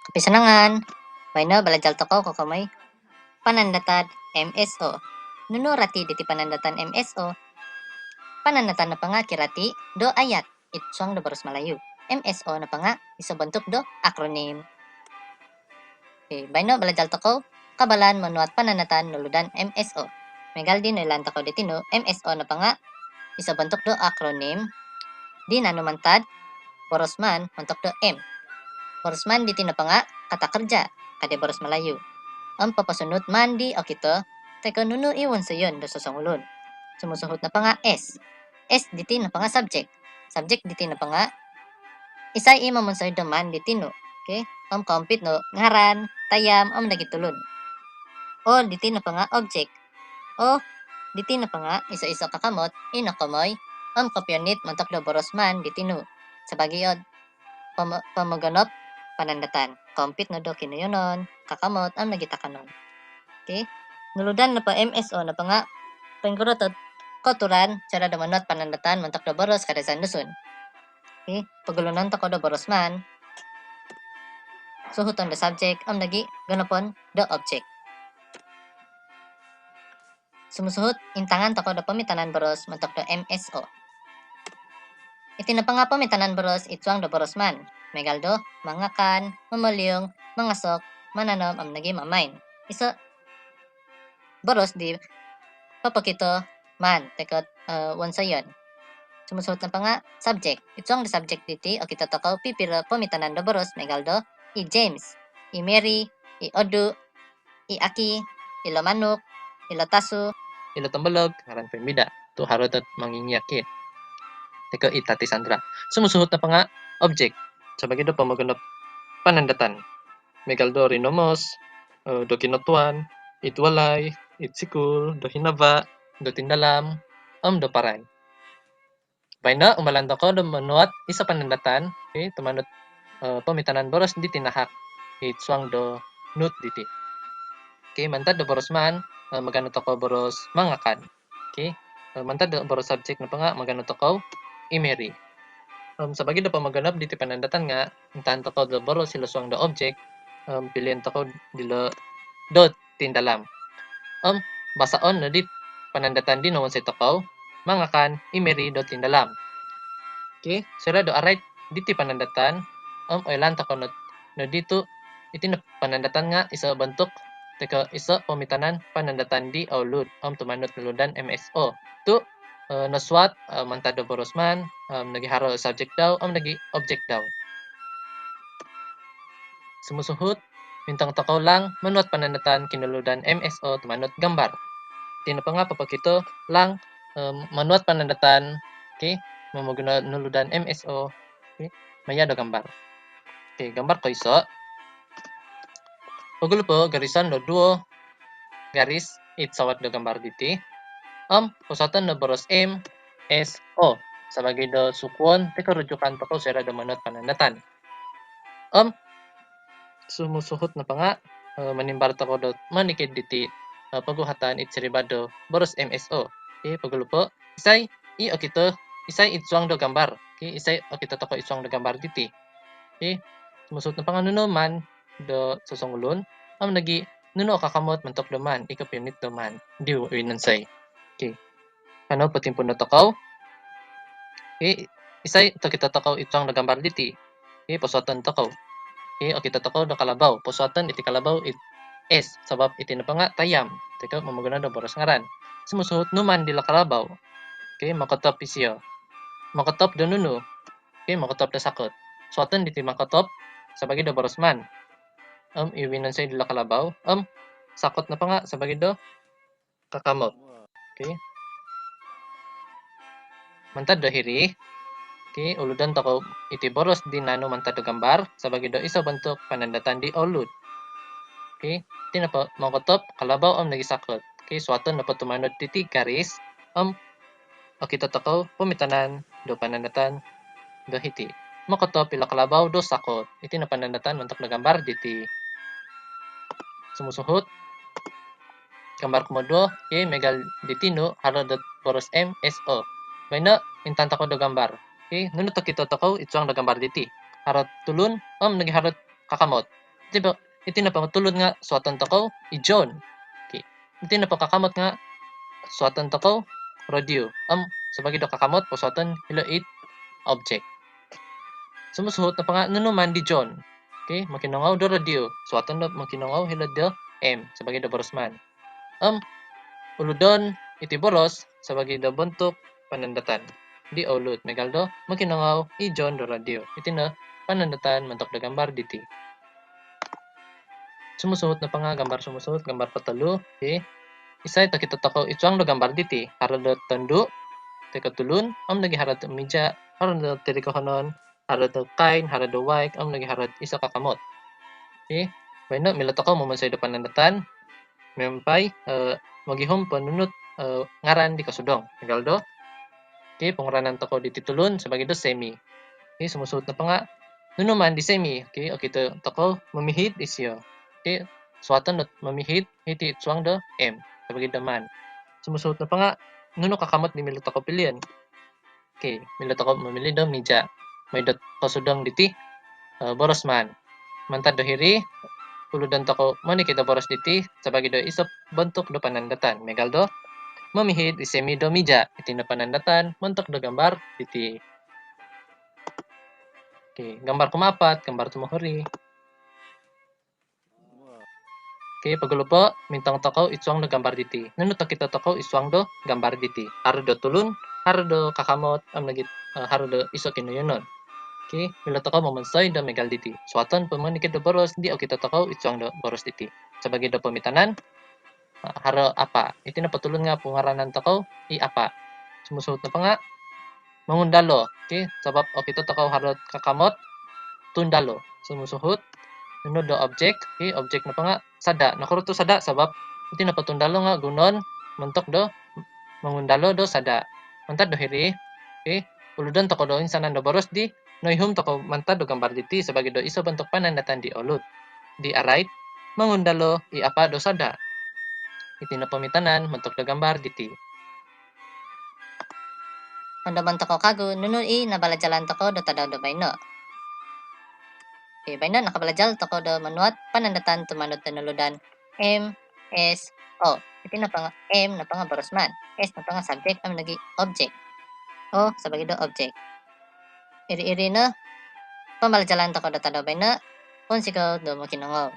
Kapisanangan, bayna balajal toko kakamay panandatad MSO. Nunurati diti panandatan MSO, panandatan na panga kirati do ayat itsuang do baros Malayu. MSO na panga isa bentuk do akronim. Bayna balajal toko kabalan manuat panandatan nuludan MSO. Megal din ilan toko ditino MSO na panga isa bentuk do akronim di nanumantad borosman mentok do M. Borosman ditino panga kata kerja kade boros Malayu. Ang papasunod man di o kito, teko nunu iwan sa yun do sasangulon. Sumusuhot na pa nga S. S diti na pa nga subject. Subject diti na pa nga isay ima mon sa man diti no. Okay? Ang compete no ngaran, tayam, ang nagitulon. O diti na pa nga object. O diti na pa nga isa-isa kakamot, inakomoy, ang kopyonit mantok do boros man diti no. Sa bagiod, pamaganop, panandatan. Compete no do kinuyonon, kakamot, ang nagitakanon. Okay? Nuludan na pa MSO na pa nga pangkurotot koturan cara damanot panandatan mantak do boros kada sandusun. Okay? Pagulunan to ko do boros man suhuton do subject am nagi ganapon do object. Sumusuhot intangan to ko do pamitanan boros mantak do MSO. Iti na pa nga pamitanan boros itsuang do boros man. Megaldo, mangakan, mamalyong, mangasok, mananom am nagi mamain. Iso boros di papakito man tekot wansayon. Sumusuot na pa nga subject. Itsuang the subject diti o kita takaw pipiro pamitanan do boros megaldo i James, i Mary, i Odu, i Aki, i Lomanuk, i Lotasu, ilo tambalog ngaran pembida tu harot at mangingyakit teko itati Sandra. Sumusuhot na pa nga object sebagai do pamaganap panandatan megaldo rinomos do kinotuan itwalay itsikul do hinaba do tindalam do paray. Bayna umalanda ko do manuat isa panandatan okay tumanot pamitanan boros di tinahak itsuang do nut diti. Okay, mantad do boros man magano to ko boros mangakan. Okay? Mantad do boros subject na pa nga magano to ko imeri. Sa bagi do pamaganap diti panandatan nga intahan to ko do boros silusuang do object pilihan to ko dilo do tindalam. Basaon na dit panandatan din naman sa to ko mangakan imeri do tindalam. Okay? Sira do aray diti panandatan oilan to ko no dito iti na panandatan nga isa bentuk teka isa pamitanan panandatan di aulud tumanot nuludan MSO tu naswat mantado borosman nagiharo subject daw nagi object daw. Sumusuhot mintang takaw lang manuat panandatan kinuludan MSO tumanot gambar. Tino pa nga papakito lang manuat panandatan okay mamaguna nuludan MSO okay mayado gambar. Okay, gambar ko iso pagulo po garisan no duo garis sawat do gambar diti pusatan no boros M S O sebagai do sukwon teka rujukan to ko sira do manut panandatan sumusuhot na pa nga manimbar to ko do manikid diti paguhatan itsiribado boros MSO okay pagulo po isay i okito isay itsuang do gambar okay isay okito to ko itsuang do gambar diti okay sumusuhot na pa nga nuno man do susungulon nagi nuno kakamot mantok do man ikapinit do man di winansay. Okay. Ano patimpo na takaw? Okay. Isay ito kita takaw itong nagambar diti. Okay. Pusatan takaw. Okay. O kita takaw do kalabaw. Pusatan iti kalabaw it S. Sabab iti na pa nga tayam. Teka mamagana do boros ngaran. Sumusuhot numan dila kalabaw. Okay. Makatop isyo. Makatop do nuno. Okay. Makatop na sakot. Suatan diti makatop sabagi do boros man. Iwinan sa dila kalabaw. Sakot na pa nga sabagi do kakamot. Okay. Mantad do hiri. Okay, uludan to ko iti boros di nano mantad do gambar sabagi do isa bentuk panandatan di ulud. Okay, iti na po makotop kalabaw nagisakot. Okay, suaton na po tumanod diti garis o kita to ko pumitanan do panandatan do hiti. Makotop ila kalabaw do sakot. Iti na panandatan mantok na gambar diti. Sumusuhot gambar komodo okay megal ditino haro do boros M S O. Bayna intan ko do gambar. Okay, nunut to kito takaw itsuang nagambar diti. Harot tulun nagiharot kakamot. iti na pangatulod nga suatan takaw ijon. Okay. Iti na pakakamot nga suatan takaw radio. Sabagi do kakamot suatan hilo it object. Sumusuhot na pa nga nanuman di John. Okay, makinangaw do radio. Suatan do makinangaw hilo do M sabagi do borosman. Uludon iti boros sabagi do buntok panandatan. Di ulud megaldo makinangaw i John do radio. Iti na panandatan mantok da gambar diti. Sumusuhot na pa nga gambar sumusuhot gambar patalo. Okay. Isa ito kita takaw ituang do gambar diti. Harad do tandu teka tulun lagi harad meja harad do tiri kahanon harad do kain harad do white lagi harad isa kakamot. Okay. Bueno, milato ko mamansay do panandatan. Mempay magihom panunot ngaran di kasudong. Megaldo. Okay, pangaranan to ko di titulun sabagi do semi. Okay, sumusuot na pa nga nunuman di semi. Okay, to ko mamihit isyo. Okay, suatan dot mamihit iti itsuang do M sabagi do man. Sumusuot na pa nga nuno kakamot di milato ko pilian. Okay, milato ko mamili do meja. May dot kasudong diti boros man. Mantad do hiri uludan to ko mani kita boros diti sabagi do isop bentuk do panandatan. Megaldo mamihit isemi do meja iti na panandatan mentok do gambar diti. Okay, gambar kumapat, gambar tumuhuri. Okay, pagulupo mintang toko isuang do gambar diti. Nano to kita toko isuang do gambar diti. Haro do tulun, haro do kakamot, haro do iso kinuyunon. Okay, mila toko mamansoy do megal diti. Suatan pamanikid do boros di o kita toko isuang do boros diti. Sabagi do pamitanan, haro apa. Iti na patulun nga pungaranan toko i apa. Sumusuot na pa nga mangundalo. Okay, sabab o kita toko haro kakamot tundalo. Sumusuhot sunod do object. Okay, object na pa nga sada. Nakuruto sada sabab iti napatundalo nga gunon mentok do mangundalo do sada. Mantad do hiri. Okay, uludon to ko do insanan do boros di noihum to ko mantad do gambar diti sabagi do iso bentuk panandatan di ulud. Di right mangundalo i apa do sada. Iti na pamitanan mentok do gambar diti. Ando man ko kago nuno i nabaladyalan to ko do tadaw do bayno. Okay, bayno nakabalajal to ko do manuat panandatan tumanod tanuludan M S O. Iti na pa nga M na pa nga borosman. S na pa nga subject am nagi object. O sabagi do object. Iri-iri na pamaljalan to ko do tadaw bayno kung sigaw do makinangaw.